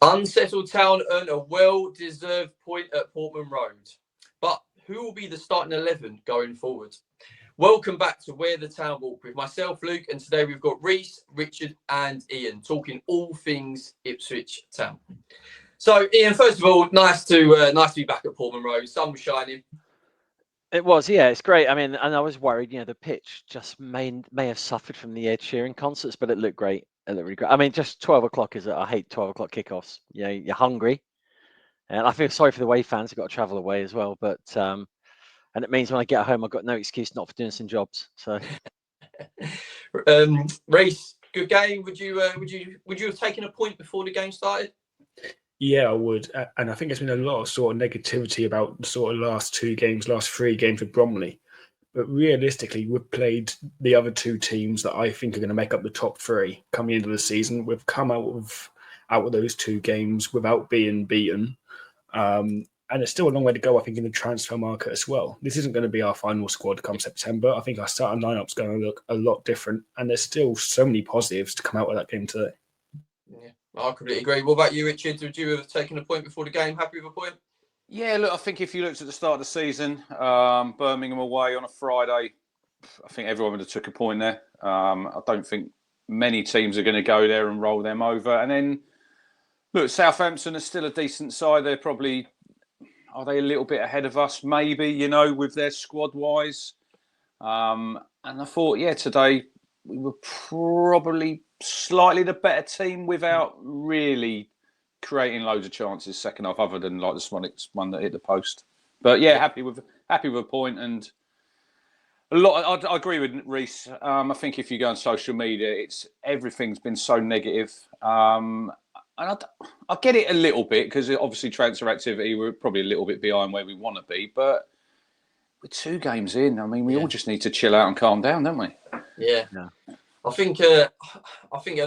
Unsettled Town earned a well-deserved point at Portman Road. But who will be the starting 11 going forward? Welcome back to Where the Town Walk with myself, Luke, and today we've got Rhys, Richard and Ian talking all things Ipswich Town. So, Ian, first of all, nice to be back at Portman Road. Sun was shining. It was, yeah, it's great. I mean, and I was worried, the pitch just may have suffered from the Ed Sheeran concerts, but it looked great. It looked really great. I mean, just 12 o'clock I hate 12 o'clock kickoffs. You're hungry. And I feel sorry for the away fans who've got to travel away as well. But and it means when I get home, I've got no excuse not for doing some jobs. So, Rhys, good game. Would you have taken a point before the game started? Yeah, I would. And I think there's been a lot of sort of negativity about the sort of last 3 games with Bromley. But realistically, we've played the other 2 teams that I think are going to make up the top 3 coming into the season. We've come out of those 2 games without being beaten. And it's still a long way to go, I think, in the transfer market as well. This isn't going to be our final squad come September. I think our starting lineup's going to look a lot different. And there's still so many positives to come out of that game today. Yeah, I completely agree. What about you, Richard? Would you have taken a point before the game? Happy with a point? Yeah, look, I think if you looked at the start of the season, Birmingham away on a Friday, I think everyone would have took a point there. I don't think many teams are going to go there and roll them over. And then, look, Southampton are still a decent side. Are they a little bit ahead of us? Maybe, with their squad-wise. And I thought, today we were probably slightly the better team without really creating loads of chances second half, other than like the one that hit the post. But happy with a point, and a lot. I agree with Rhys. I think if you go on social media, everything's been so negative. And I get it a little bit because obviously transfer activity, we're probably a little bit behind where we want to be. But we're 2 games in. I mean, we all just need to chill out and calm down, don't we? Yeah. I think a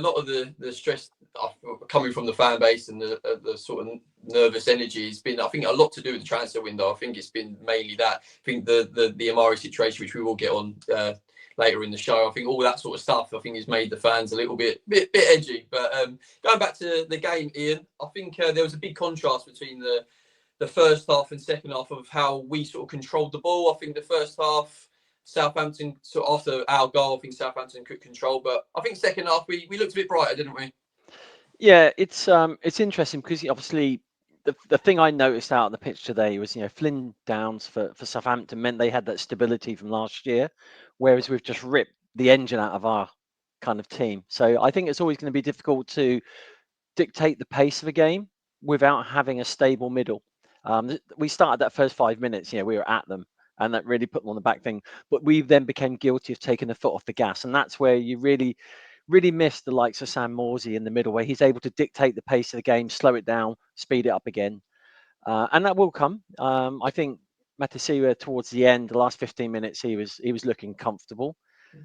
lot of the stress coming from the fan base and the sort of nervous energy has been, I think, a lot to do with the transfer window. I think it's been mainly that. I think the Omari situation, which we will get on later in the show, I think all that sort of stuff, I think, has made the fans a little bit edgy. But going back to the game, Ian, I think there was a big contrast between the first half and second half of how we sort of controlled the ball. I think the first half, Southampton, so after our goal, I think Southampton could control, but I think second half we looked a bit brighter, didn't we? Yeah, it's interesting because obviously the thing I noticed out on the pitch today was Flynn Downs for Southampton meant they had that stability from last year, whereas we've just ripped the engine out of our kind of team. So I think it's always going to be difficult to dictate the pace of a game without having a stable middle. We started that first 5 minutes, we were at them. And that really put them on the back thing. But we then became guilty of taking the foot off the gas. And that's where you really, really miss the likes of Sam Morsey in the middle, where he's able to dictate the pace of the game, slow it down, speed it up again. And that will come. I think Matasiwa towards the end, the last 15 minutes, he was looking comfortable.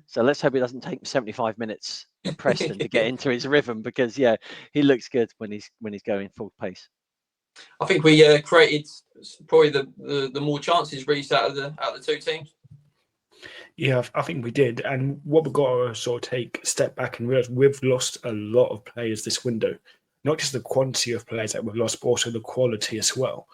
So let's hope it doesn't take 75 minutes at Preston to get into his rhythm, because he looks good when he's going full pace. I think we created probably the more chances, Rhys, out of the 2 teams. Yeah, I think we did. And what we've got to sort of take a step back and realise, we've lost a lot of players this window. Not just the quantity of players that we've lost, but also the quality as well.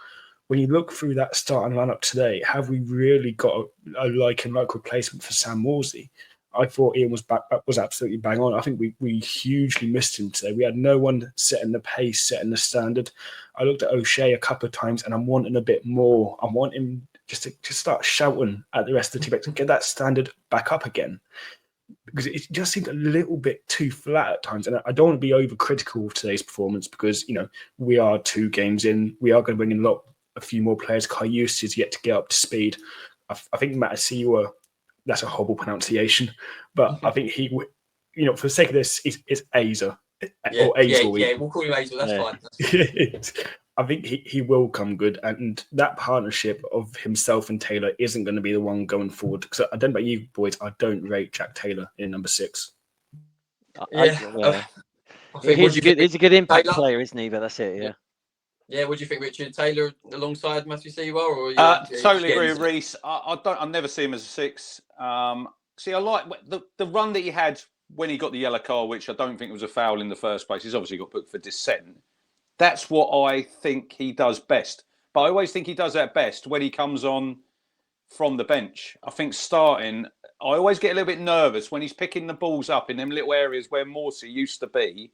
When you look through that starting lineup today, have we really got a like replacement for Sam Morsey? I thought Ian was absolutely bang on. I think we hugely missed him today. We had no one setting the pace, setting the standard. I looked at O'Shea a couple of times, and I'm wanting a bit more. I want him just to start shouting at the rest of the team to get that standard back up again, because it just seemed a little bit too flat at times. And I don't want to be overcritical of today's performance, because we are 2 games in. We are going to bring in a few more players. Kaius is yet to get up to speed. I think Matasiwa, that's a horrible pronunciation, but I think he, for the sake of this, it's Azer. We'll call him Azer. That's fine. I think he will come good, and that partnership of himself and Taylor isn't going to be the one going forward. Because I don't know about you boys, I don't rate Jack Taylor in number 6. He's a good impact player, isn't he? But that's it. Yeah. Yeah, what do you think, Richard? Taylor alongside Matasiwa, or totally agree with Rhys. I never see him as a 6. I like the run that he had when he got the yellow card, which I don't think was a foul in the first place. He's obviously got booked for dissent. That's what I think he does best. But I always think he does that best when he comes on from the bench. I think starting, I always get a little bit nervous when he's picking the balls up in them little areas where Morsey used to be.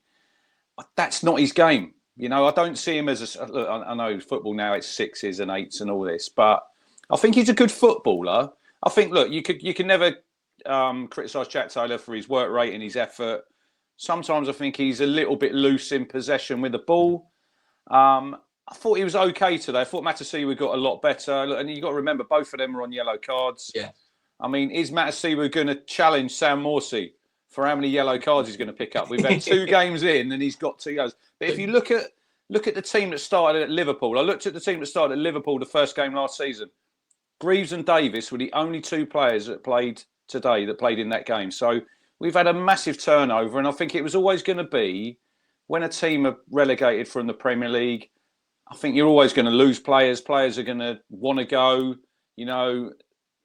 That's not his game. You know, I don't see him as a. Look, I know football now, it's 6s and 8s and all this, but I think he's a good footballer. I think, look, you can never criticise Jack Taylor for his work rate and his effort. Sometimes I think he's a little bit loose in possession with the ball. I thought he was okay today. I thought Matasiwa got a lot better. And you've got to remember, both of them are on yellow cards. Yeah. I mean, is Matasiwa going to challenge Sam Morsey for how many yellow cards he's going to pick up? We've had 2 games in and he's got 2 goals. But if you look at the team that started at Liverpool, I looked at the team that started at Liverpool the first game last season. Greaves and Davis were the only 2 players that played today that played in that game. So we've had a massive turnover. And I think it was always going to be when a team are relegated from the Premier League, I think you're always going to lose players. Players are going to want to go. You know,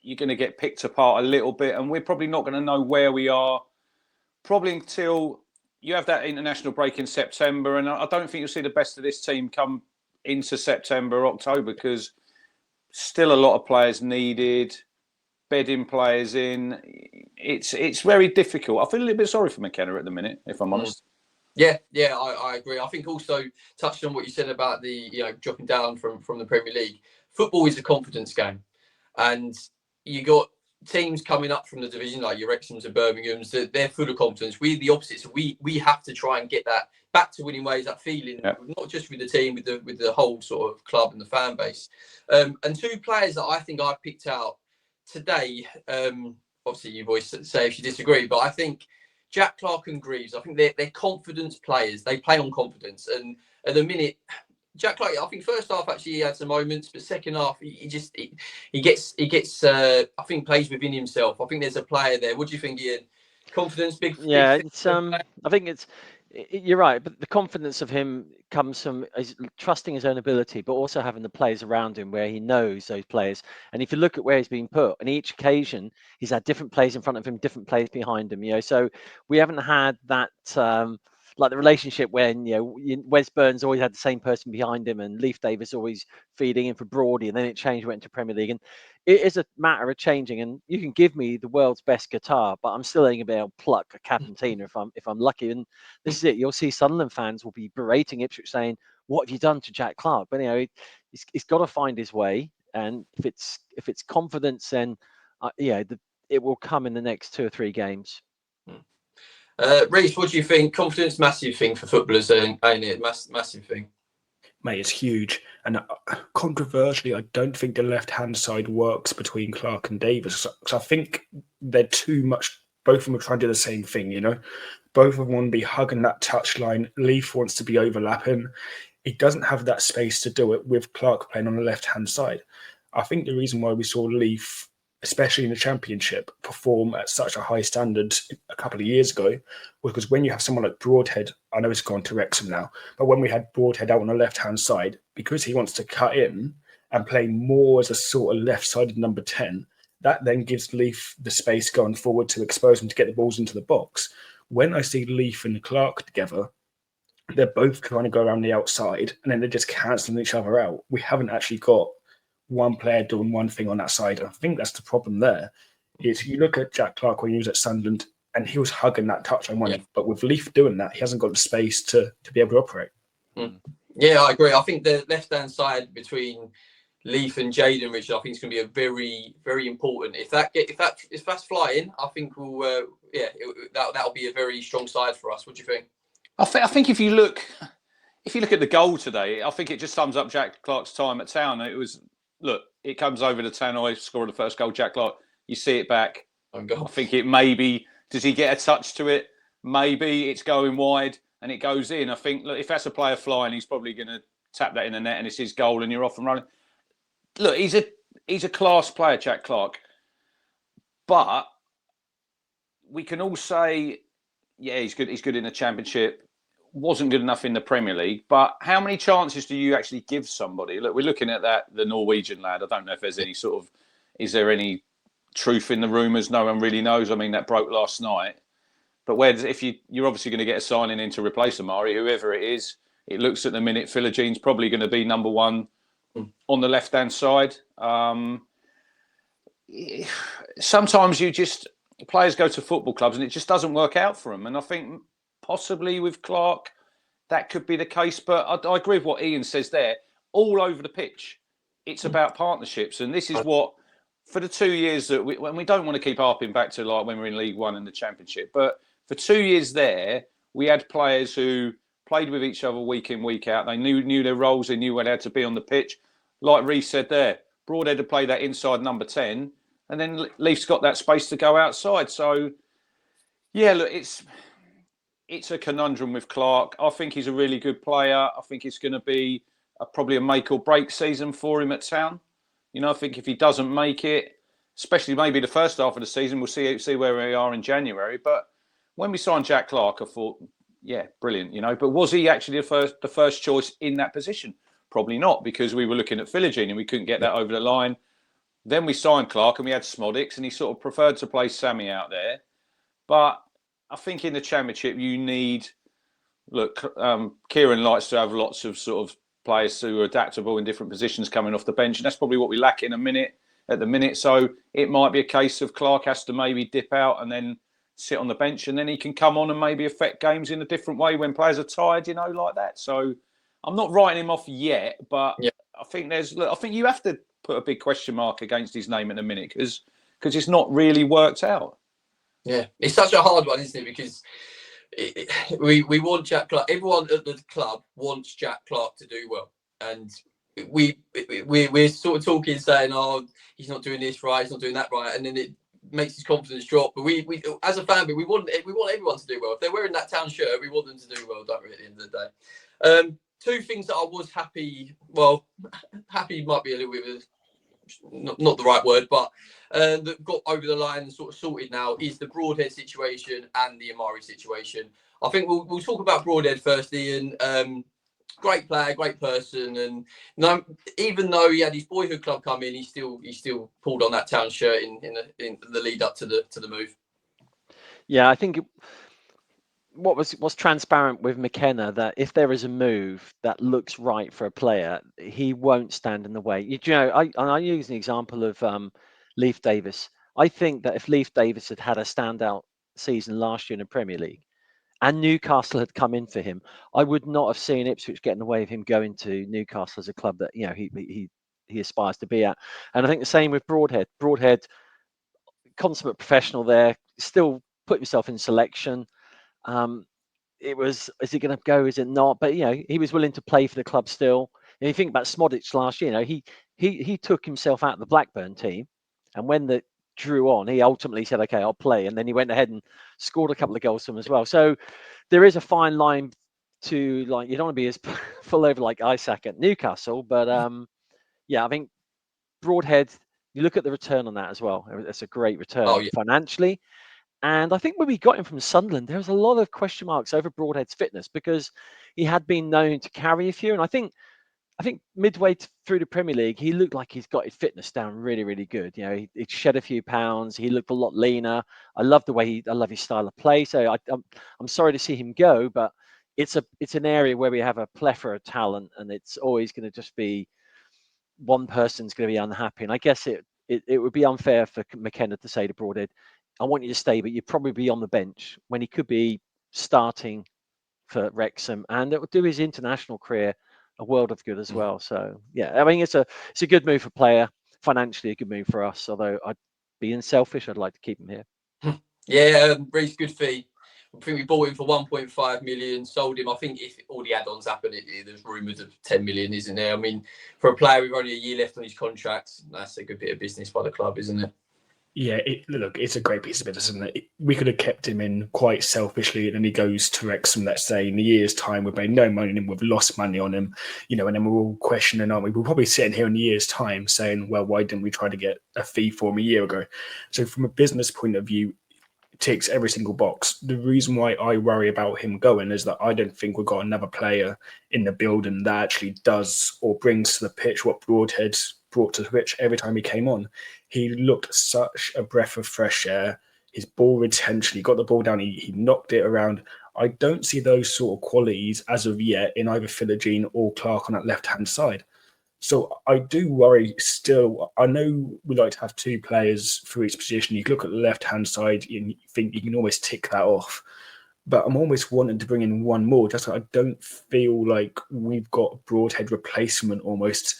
you're going to get picked apart a little bit. And we're probably not going to know where we are probably until you have that international break in September. And I don't think you'll see the best of this team come into September, October, because still a lot of players needed, bedding players in. It's very difficult. I feel a little bit sorry for McKenna at the minute, if I'm honest. Yeah, I agree. I think also touching on what you said about the dropping down from the Premier League, football is a confidence game, and you got teams coming up from the division like your Wrexhams and Birmingham's. They're full of confidence. We're the opposite, so we have to try and get that back to winning ways. That feeling, not just with the team, with the whole sort of club and the fan base. And 2 players that I think I picked out today. Obviously, you boys say if you disagree, but I think Jack Clarke and Greaves, I think they're confidence players. They play on confidence. And at the minute, Jack Clarke, I think first half actually he had some moments, but second half he gets I think plays within himself. I think there's a player there. What do you think, Ian? Confidence, big. It's I think you're right, but the confidence of him comes from trusting his own ability, but also having the players around him where he knows those players. And if you look at where he's been put, on each occasion, he's had different players in front of him, different players behind him. So we haven't had that like the relationship when Wes Burns always had the same person behind him, and Leif Davis always feeding in for Brody, and then it changed, went to Premier League, and it is a matter of changing. And you can give me the world's best guitar, but I'm still only going to be able to pluck a Capentina if I'm lucky. And this is it. You'll see Sunderland fans will be berating Ipswich, saying, "What have you done to Jack Clarke?" But he's got to find his way, and if it's confidence, then it will come in the next 2 or 3 games. Rhys, what do you think? Confidence, massive thing for footballers, ain't it? Massive thing. Mate, it's huge. And controversially, I don't think the left-hand side works between Clarke and Davis. So I think they're too much. Both of them are trying to do the same thing, Both of them want to be hugging that touchline. Leif wants to be overlapping. He doesn't have that space to do it with Clarke playing on the left-hand side. I think the reason why we saw Leif, especially in the Championship, perform at such a high standard a couple of years ago was because when you have someone like Broadhead, I know it's gone to Wrexham now, but when we had Broadhead out on the left-hand side, because he wants to cut in and play more as a sort of left-sided number 10, that then gives Leif the space going forward to expose him to get the balls into the box. When I see Leif and Clarke together, they're both trying to go around the outside and then they're just cancelling each other out. We haven't actually got one player doing one thing on that side. I think that's the problem there. Is you look at Jack Clarke when he was at Sunderland and he was hugging that touchline one, but with Leif doing that, he hasn't got the space to be able to operate. Yeah, I agree. I think the left-hand side between Leif and Jaden, Richard, I think it's going to be a very, very important. If that's flying, I think that'll be a very strong side for us. What do you think? I think if you look at the goal today, I think it just sums up Jack Clarke's time at Town. It was, it comes over to Tannoy, scored the first goal, Jack Clarke. You see it back. I think it maybe, does he get a touch to it? Maybe it's going wide and it goes in. I think, if that's a player flying, he's probably going to tap that in the net and it's his goal and you're off and running. Look, he's a class player, Jack Clarke. But we can all say, he's good. He's good in the Championship. Wasn't good enough in the Premier League. But how many chances do you actually give somebody? Look, we're looking at the Norwegian lad. I don't know if there's any is there any truth in the rumours? No one really knows. I mean, that broke last night. But if you're obviously going to get a signing in to replace Omari, whoever it is, it looks at the minute Philogene probably going to be number one on the left-hand side. Sometimes players go to football clubs and it just doesn't work out for them. And I think possibly with Clark, that could be the case. But I agree with what Ian says there. All over the pitch, it's about partnerships. And this is what, for the 2 years that when we don't want to keep harping back to like when we're in League One and the Championship, but for 2 years there, we had players who played with each other week in, week out. They knew their roles. They knew where they had to be on the pitch. Like Rhys said there, Broadhead to play that inside number 10, and then Leafs got that space to go outside. So, yeah, look, it's a conundrum with Clark. I think he's a really good player. I think it's going to be probably a make or break season for him at Town. You know, I think if he doesn't make it, especially maybe the first half of the season, we'll see where we are in January. But when we signed Jack Clark, I thought, yeah, brilliant, you know. But was he actually the first choice in that position? Probably not, because we were looking at Philogene and we couldn't get that over the line. Then we signed Clark and we had Smodics, and he sort of preferred to play Sammy out there. But I think in the Championship, you need... Look, Kieran likes to have lots of sort of players who are adaptable in different positions coming off the bench, and that's probably what we lack at the minute. So it might be a case of Clark has to maybe dip out and then sit on the bench, and then he can come on and maybe affect games in a different way when players are tired, you know, like that. So I'm not writing him off yet, but I think you have to put a big question mark against his name in a minute because it's not really worked out. Yeah, it's such a hard one, isn't it? Because we want Jack Clark. Everyone at the club wants Jack Clark to do well, and we're sort of talking, saying, "Oh, he's not doing this right, he's not doing that right," and then it makes his confidence drop. But we as a fan, we want everyone to do well. If they're wearing that Town shirt, we want them to do well, don't we? At the end of the day, two things that I was happy. Well, happy might be a little bit not the right word, but that got over the line and sort of sorted now is the Broadhead situation and the Omari situation. I think we'll talk about Broadhead firstly, and great player, great person, and even though he had his boyhood club come in, he still pulled on that Town shirt in the lead up to the move. Yeah, I think what's transparent with McKenna, that if there is a move that looks right for a player, he won't stand in the way. You know, I use an example of Leif Davis. I think that if Leif Davis had a standout season last year in the Premier League and Newcastle had come in for him, I would not have seen Ipswich getting away with him going to Newcastle as a club that, you know, he aspires to be at. And I think the same with Broadhead. Broadhead, consummate professional there, still put himself in selection. Is it going to go? Is it not? But, you know, he was willing to play for the club still. And you think about Smodic last year, you know, he took himself out of the Blackburn team, and when the drew on, he ultimately said, "Okay, I'll play," and then he went ahead and scored a couple of goals for him as well. So there is a fine line to, like, you don't want to be as full over like Isaac at Newcastle, but yeah, I think Broadhead, you look at the return on that as well. It's a great return financially. And I think when we got him from Sunderland, there was a lot of question marks over Broadhead's fitness because he had been known to carry a few. And I think midway through the Premier League, he looked like he's got his fitness down really, really good. You know, he shed a few pounds. He looked a lot leaner. I love his style of play. So I'm sorry to see him go, but it's an area where we have a plethora of talent, and it's always going to just be one person's going to be unhappy. And I guess it would be unfair for McKenna to say to Broadhead, "I want you to stay, but you'd probably be on the bench," when he could be starting for Wrexham, and it would do his international career a world of good as well. So yeah, I mean, it's a good move for player, financially a good move for us. Although being selfish, I'd like to keep him here. Yeah, Rhys, good fee. I think we bought him for 1.5 million, sold him. I think if all the add-ons happen, there's rumours of 10 million, isn't there? I mean, for a player with only a year left on his contract, that's a good bit of business by the club, isn't it? Yeah, look, it's a great piece of business, isn't it? We could have kept him in quite selfishly, and then he goes to Wrexham, let's say, in a year's time. We've made no money on him, we've lost money on him, you know, and then we're all questioning, aren't we? We're probably sitting here in a year's time saying, well, why didn't we try to get a fee for him a year ago? So from a business point of view, it ticks every single box. The reason why I worry about him going is that I don't think we've got another player in the building that actually does or brings to the pitch what Broadhead brought to the pitch every time he came on. He looked such a breath of fresh air. His ball retention, he got the ball down, he knocked it around. I don't see those sort of qualities as of yet in either Philogene or Clark on that left-hand side. So I do worry still. I know we like to have 2 players for each position. You look at the left-hand side and you think you can almost tick that off. But I'm always wanting to bring in one more. Just I don't feel like we've got a Broadhead replacement almost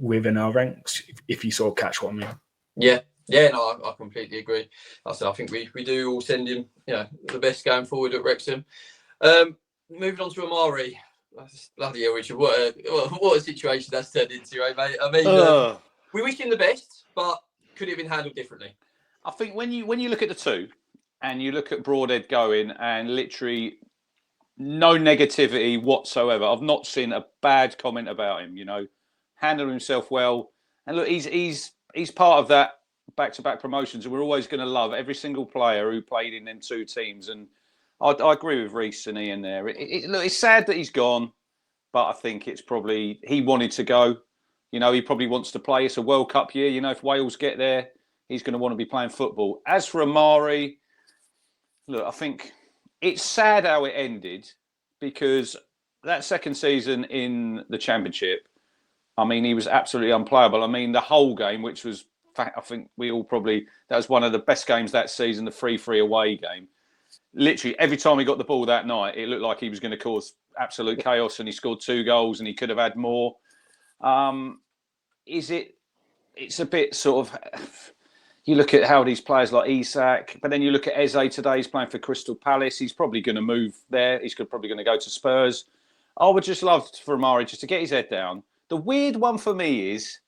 within our ranks, if you sort of catch what I mean. Yeah, no, I completely agree. I think we do all send him, the best going forward at Wrexham. Moving on to Omari. Bloody hell, Richard! What a situation that's turned into, eh, mate? I mean, we wish him the best, but could it have been handled differently? I think when you look at the two, and you look at Broadhead going, and literally no negativity whatsoever. I've not seen a bad comment about him. Handled himself well, and look, he's part of that back-to-back promotions, and we're always going to love every single player who played in them 2 teams. And I agree with Rhys and Ian there. Look, it's sad that he's gone, but I think it's probably he wanted to go. He probably wants to play. It's a World Cup year. If Wales get there, he's going to want to be playing football. As for Omari, look, I think it's sad how it ended, because that second season in the Championship, I mean, he was absolutely unplayable. I mean, the whole game, which was, I think we all probably, that was one of the best games that season, the 3-3 away game. Literally, every time he got the ball that night, it looked like he was going to cause absolute chaos, and he scored 2 goals and he could have had more. It's a bit sort of, you look at how these players like Isak, but then you look at Eze today, he's playing for Crystal Palace. He's probably going to move there. He's probably going to go to Spurs. I would just love for Omari just to get his head down. The weird one for me is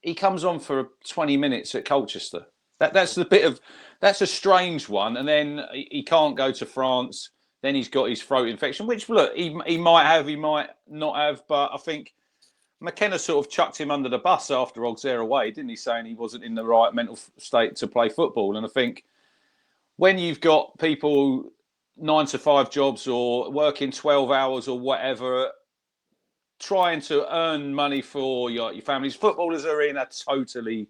he comes on for 20 minutes at Colchester. That's a strange one. And then he can't go to France. Then he's got his throat infection, which, look, he might have, he might not have. But I think McKenna sort of chucked him under the bus after Auxerre away, didn't he? Saying he wasn't in the right mental state to play football. And I think when you've got people 9-to-5 jobs or working 12 hours or whatever, trying to earn money for your families, footballers are in a totally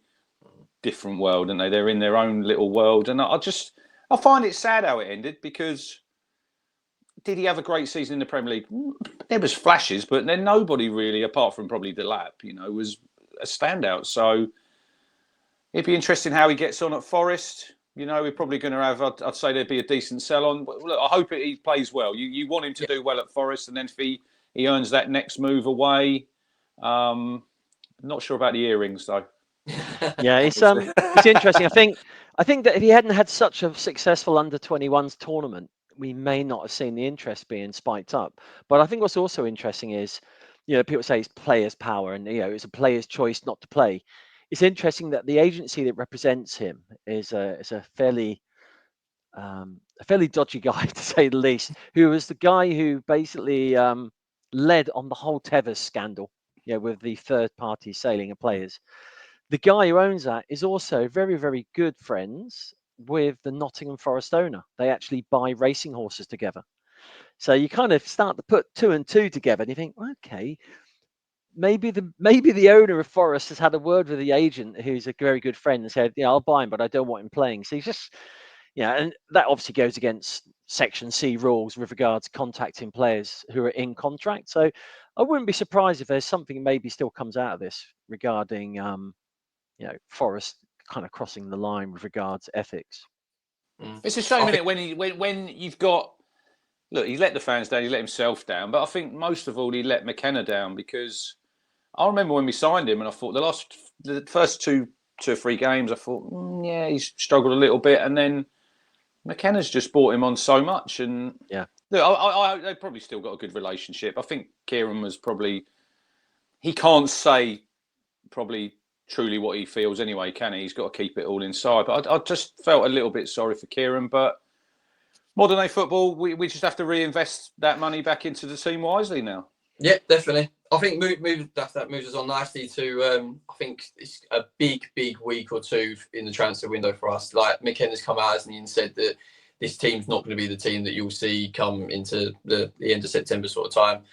different world, aren't they? They're in their own little world. And I find it sad how it ended, because did he have a great season in the Premier League? There was flashes, but then nobody really, apart from probably Delap, was a standout. So it'd be interesting how he gets on at Forest. We're probably going to have, I'd say there'd be a decent sell-on. Look, I hope he plays well. You want him to do well at Forest, and then if he earns that next move away. Not sure about the earrings, though. Yeah, it's interesting. I think that if he hadn't had such a successful under-21s tournament, we may not have seen the interest being spiked up. But I think what's also interesting is, people say it's players' power, and it's a player's choice not to play. It's interesting that the agency that represents him is a fairly dodgy guy, to say the least, who was the guy who basically led on the whole Tevez scandal, with the third-party sailing of players. The guy who owns that is also very, very good friends with the Nottingham Forest owner. They actually buy racing horses together. So you kind of start to put 2 and 2 together, and you think, okay, maybe the owner of Forest has had a word with the agent, who's a very good friend, and said, I'll buy him, but I don't want him playing. So he's just, and that obviously goes against Section C rules with regards to contacting players who are in contract. So I wouldn't be surprised if there's something maybe still comes out of this regarding, Forest kind of crossing the line with regards to ethics. It's a shame, isn't it, when you've got, look, he let the fans down, he let himself down, but I think most of all he let McKenna down, because I remember when we signed him, and I thought the first two or three games, I thought, he's struggled a little bit, and then McKenna's just brought him on so much, and yeah, look, they've probably still got a good relationship. I think Kieran was probably, he can't say probably truly what he feels anyway, can he? He's got to keep it all inside. But I just felt a little bit sorry for Kieran. But modern day football, we just have to reinvest that money back into the team wisely now. Yeah, definitely. I think that moves us on nicely to, I think it's a big week or two in the transfer window for us. Like McKenna's come out, hasn't he, and said that this team's not going to be the team that you'll see come into the end of September sort of time.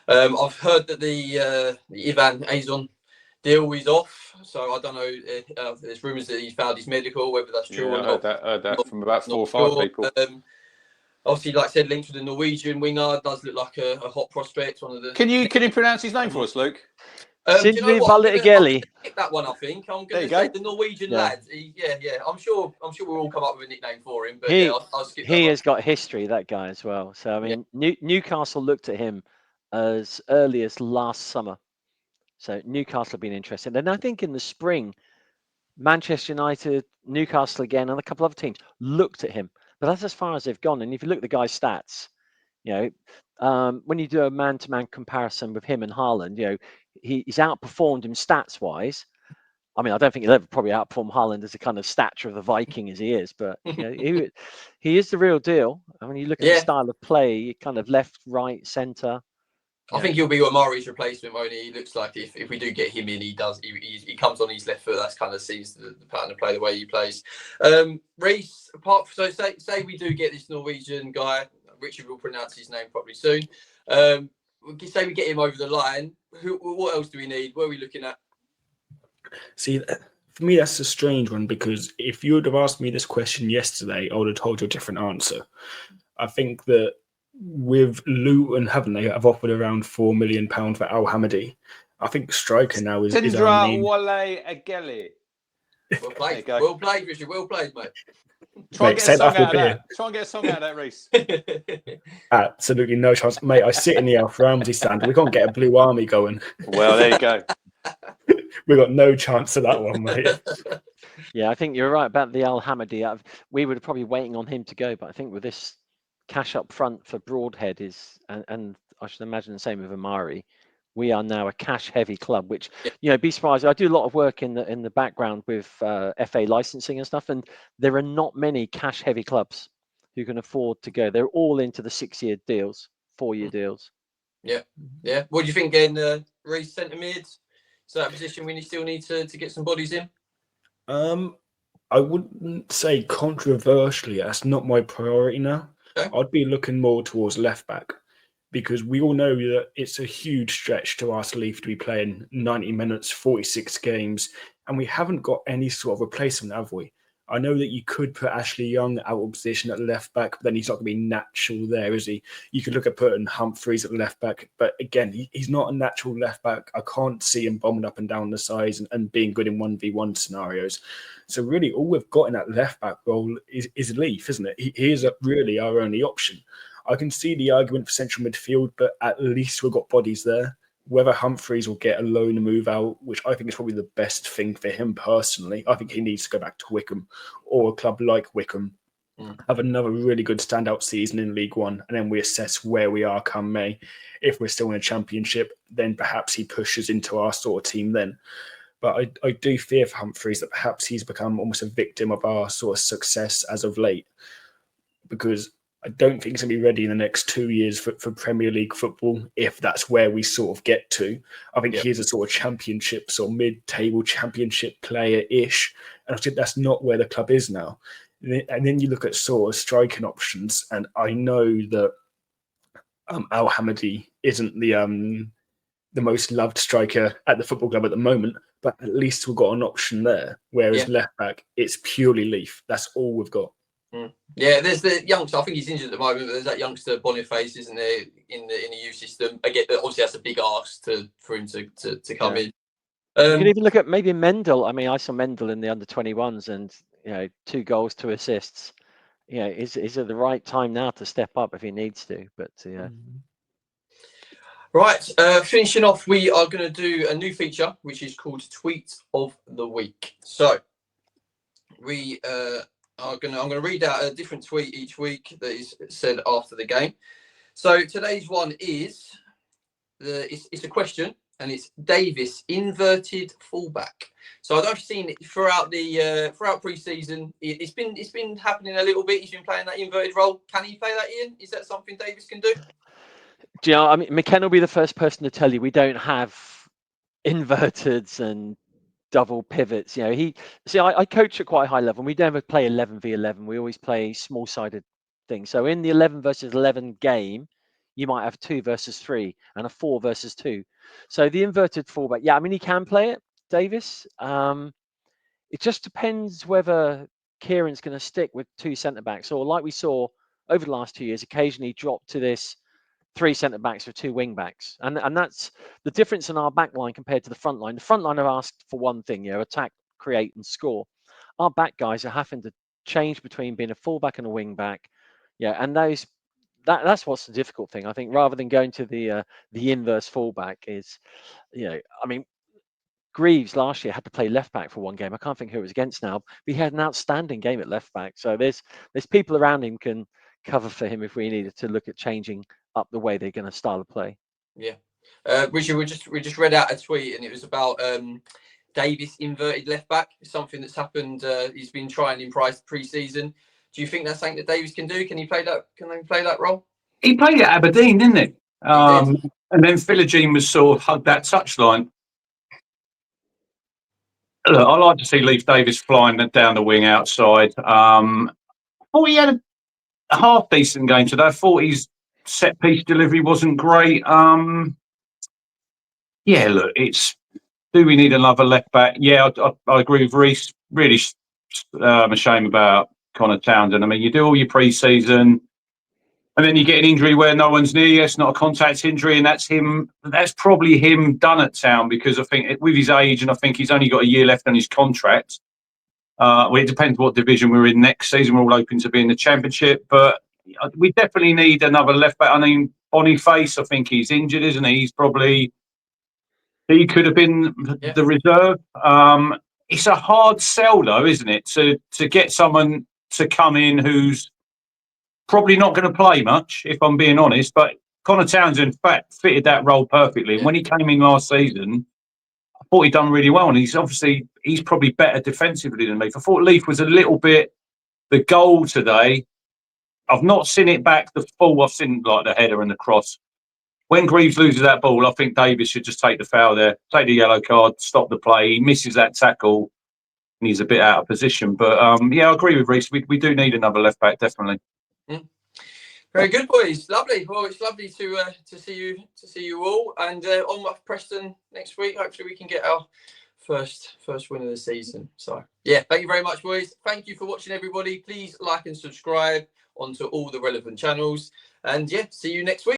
I've heard that the Ivan Azon deal is off, so I don't know. There's rumours that he's found his medical, whether that's true or not. I heard that from about 4 or 5 people. Obviously, like I said, linked with the Norwegian winger, does look like a hot prospect. One of the. Can you pronounce his name for us, Luke? Do you know what? I'm gonna pick that one. I think I'm gonna say the Norwegian lad. Yeah. I'm sure we'll all come up with a nickname for him. But I'll skip that. He has got history, that guy as well. So I mean, Newcastle looked at him as early as last summer. So Newcastle have been interested, and I think in the spring, Manchester United, Newcastle again, and a couple of other teams looked at him. But that's as far as they've gone. And if you look at the guy's stats, when you do a man-to-man comparison with him and Haaland, he's outperformed him stats-wise. I mean, I don't think he'll ever probably outperform Haaland as a kind of stature of the Viking as he is, but he is the real deal. I mean, you look at the style of play, kind of left, right, centre. I think he'll be Omari's replacement, won't he? He looks like if we do get him in, he comes on his left foot. That's kind of sees the pattern of play, the way he plays. Rhys, say we do get this Norwegian guy, Richard will pronounce his name properly soon. Say we get him over the line. What else do we need? What are we looking at? See, for me, that's a strange one, because if you would have asked me this question yesterday, I would have told you a different answer. I think that with Luton, haven't they, have offered around £4 million for Al Hamadi. I think striker now is our main. Well played, Richard. Well played, mate. Try and get a song out of that, Rhys. Absolutely no chance, mate. I sit in the Alf Ramsey stand. We can't get a Blue Army going. Well, there you go. We got no chance of that one, mate. Yeah, I think you're right about the Al Hamadi. We were probably waiting on him to go, but I think with this cash up front for Broadhead and I should imagine the same with Omari, we are now a cash heavy club, which be surprised. I do a lot of work in the background with FA licensing and stuff, and there are not many cash heavy clubs who can afford to go. They're all into the 6-year deals, 4-year deals. Yeah. What do you think, then, Rhys, centre mid? Is that a position we still need to get some bodies in? I wouldn't say controversially. That's not my priority now. Okay. I'd be looking more towards left back, because we all know that it's a huge stretch to ask Leaf to be playing 90 minutes, 46 games, and we haven't got any sort of replacement, have we? I know that you could put Ashley Young out of position at left back, but then he's not going to be natural there, is he? You could look at putting Humphreys at left back, but again, he's not a natural left back. I can't see him bombing up and down the sides and being good in 1v1 scenarios. So really, all we've got in that left back role is Leaf, isn't it? He is really our only option. I can see the argument for central midfield, but at least we've got bodies there. Whether Humphreys will get a loan and move out, which I think is probably the best thing for him personally. I think he needs to go back to Wycombe or a club like Wycombe, have another really good standout season in League One, and then we assess where we are come May. If we're still in a championship, then perhaps he pushes into our sort of team then. But I do fear for Humphreys that perhaps he's become almost a victim of our sort of success as of late, because I don't think he's going to be ready in the next 2 years for Premier League football, if that's where we sort of get to. I think he's a sort of championship, sort of mid-table championship player-ish, and I think that's not where the club is now. And then you look at sort of striking options, and I know that Al Hamadi isn't the most loved striker at the football club at the moment, but at least we've got an option there. Whereas left back, it's purely Leaf. That's all we've got. Yeah, there's the youngster. I think he's injured at the moment, but there's that youngster Boniface, isn't there, in the youth system? Again, obviously that's a big ask for him to come in. You can even look at maybe Mendel. I mean, I saw Mendel in the under-21s, and 2 goals, 2 assists. Is it the right time now to step up if he needs to? But Right, finishing off, we are going to do a new feature which is called Tweet of the Week. So we I'm going to read out a different tweet each week that is said after the game. So today's one is it's a question, and it's Davis inverted fullback. So I don't know if you've seen it throughout pre-season. It's been happening a little bit. He's been playing that inverted role. Can he play that, Ian? Is that something Davis can do? Do you know? I mean, McKenna will be the first person to tell you we don't have inverteds and double pivots. I coach at quite a high level. We never play 11v11. We always play small-sided things. So in the 11 versus 11 game, you might have 2 versus 3 and a 4 versus 2. So the inverted fullback, I mean, he can play it, Davis. It just depends whether Kieran's going to stick with 2 centre-backs, or like we saw over the last 2 years occasionally dropped to this 3 centre backs or 2 wing backs, and that's the difference in our back line compared to the front line. The front line have asked for one thing, attack, create, and score. Our back guys are having to change between being a fullback and a wing back, and that's what's the difficult thing, I think. Rather than going to the inverse fullback, is I mean, Greaves last year had to play left back for one game. I can't think who it was against now, but he had an outstanding game at left back. So there's people around him can cover for him if we needed to look at changing up the way they're going to style of play. Yeah, Richard, we just read out a tweet and it was about Davis inverted left back. It's something that's happened. He's been trying in pre-season. Do you think that's something that Davis can do? Can he play that? Can he play that role? He played at Aberdeen, didn't he? He did. And then Philogene was sort of hugged that touchline. Look, I like to see Leif Davis flying down the wing outside. I thought he had a half decent game today. I thought his set piece delivery wasn't great. Look, do we need another left back? Yeah, I agree with Rhys. Really a shame about Connor Townsend. I mean, you do all your pre-season, and then you get an injury where no one's near you. It's not a contact injury, and that's him. That's probably him done at Town, because I think with his age, and I think he's only got a year left on his contract. Well, it depends what division we're in next season. We're all hoping to be in the Championship, but we definitely need another left back. I mean, Boniface, I think he's injured, isn't he? He could have been the reserve. It's a hard sell, though, isn't it, to get someone to come in who's probably not going to play much, if I'm being honest. But Connor Townsend, in fact, fitted that role perfectly. And when he came in last season, I thought he'd done really well. And he's probably better defensively than Leif. I thought Leif was a little bit the goal today. I've not seen it back the full. I've seen like the header and the cross. When Greaves loses that ball, I think Davis should just take the foul there, take the yellow card, stop the play. He misses that tackle and he's a bit out of position. But I agree with Rhys. We do need another left back, definitely. Very good, boys. Lovely. Well, it's lovely to see you all, and on with Preston next week. Hopefully, we can get our first win of the season. So, yeah, thank you very much, boys. Thank you for watching, everybody. Please like and subscribe onto all the relevant channels, and see you next week.